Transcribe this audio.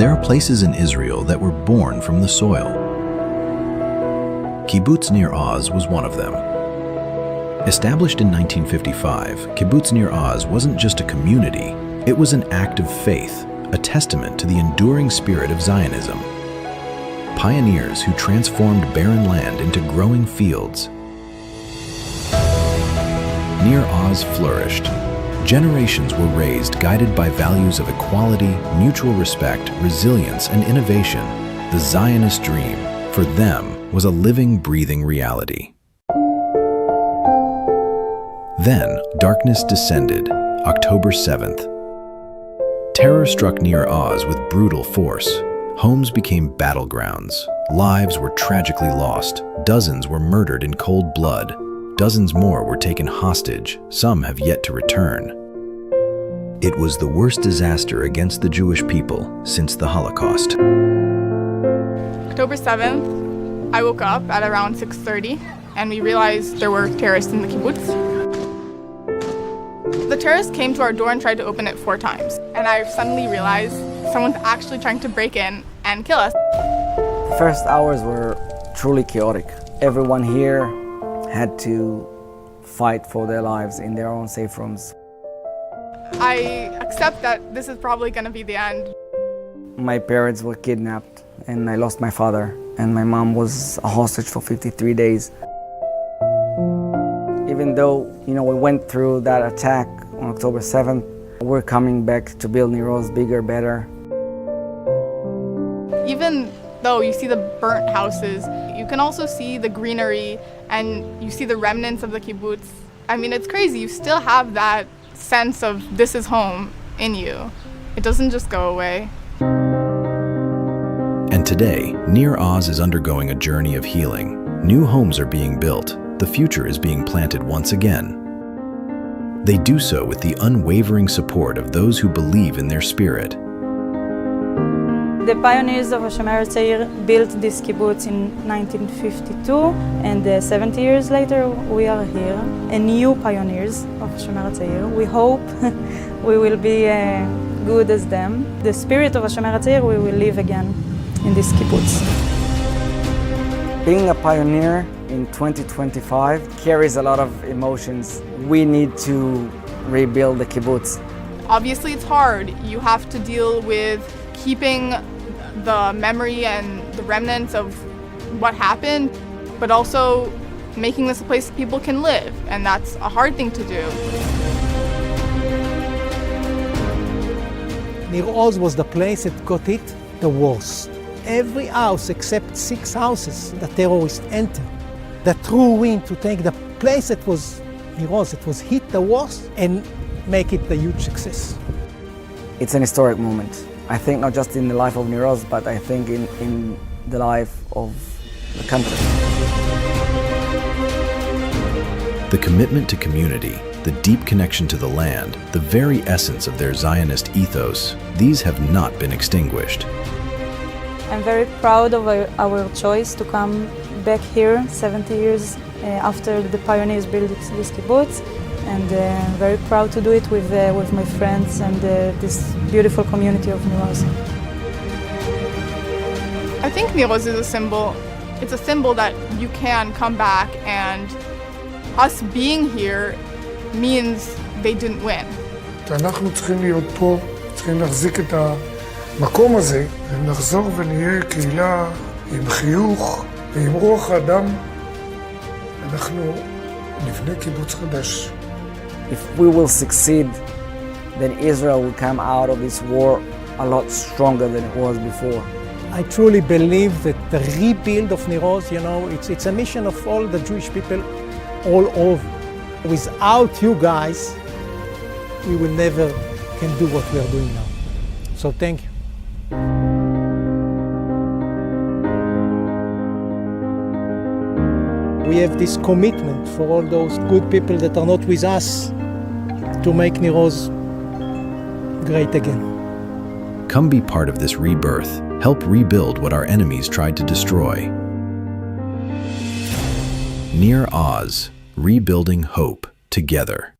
There are places in Israel that were born from the soil. Kibbutz Nir Oz was one of them. Established in 1955, Kibbutz Nir Oz wasn't just a community, it was an act of faith, a testament to the enduring spirit of Zionism. Pioneers who transformed barren land into growing fields. Nir Oz flourished. Generations were raised guided by values of equality, mutual respect, resilience, and innovation. The Zionist dream, for them, was a living, breathing reality. Then, darkness descended, October 7th. Terror struck Nir Oz with brutal force. Homes became battlegrounds. Lives were tragically lost. Dozens were murdered in cold blood. Dozens more were taken hostage. Some have yet to return. It was the worst disaster against the Jewish people since the Holocaust. October 7th, I woke up at around 6:30 and we realized there were terrorists in the kibbutz. The terrorists came to our door and tried to open it 4 times. And I suddenly realized someone's actually trying to break in and kill us. The first hours were truly chaotic. Everyone here had to fight for their lives in their own safe rooms. I accept that this is probably going to be the end. My parents were kidnapped and I lost my father, and my mom was a hostage for 53 days. Even though, we went through that attack on October 7th, we're coming back to build Nir Oz bigger, better. Even though you see the burnt houses, you can also see the greenery and you see the remnants of the kibbutz. I mean, it's crazy. You still have that sense of this is home in you. It doesn't just go away. And today, Nir Oz is undergoing a journey of healing. New homes are being built. The future is being planted once again. They do so with the unwavering support of those who believe in their spirit. The pioneers of Hashomer Hatzair built this kibbutz in 1952, and 70 years later we are here, and new pioneers of Hashomer Hatzair. We hope we will be good as them. The spirit of Hashomer Hatzair, we will live again in this kibbutz. Being a pioneer in 2025 carries a lot of emotions. We need to rebuild the kibbutz. Obviously it's hard. You have to deal with keeping the memory and the remnants of what happened, but also making this a place people can live, and that's a hard thing to do. Nir Oz was the place that got hit the worst. Every house except 6 houses the terrorists entered. The true win to take the place that was Nir Oz, it was hit the worst, and make it a huge success. It's an historic moment. I think not just in the life of Nir Oz, but I think in the life of the country. The commitment to community, the deep connection to the land, the very essence of their Zionist ethos, these have not been extinguished. I'm very proud of our choice to come back here 70 years after the pioneers built this kibbutz, and very proud to do it with my friends and this beautiful community of Nir Oz. I think Nir Oz is a symbol. It's a symbol that you can come back, and us being here means they didn't win. אנחנו צריכים להיות פה, צריכים להחזיק את המקום הזה, ונחזור ונהיה קהילה עם חיוך ועם רוח האדם. אנחנו נבנה קיבוץ חדש. If we will succeed, then Israel will come out of this war a lot stronger than it was before. I truly believe that the rebuild of Nir Oz, it's a mission of all the Jewish people all over. Without you guys, we will never can do what we are doing now. So thank you. We have this commitment for all those good people that are not with us to make Nir Oz great again. Come be part of this rebirth. Help rebuild what our enemies tried to destroy. Nir Oz, rebuilding hope together.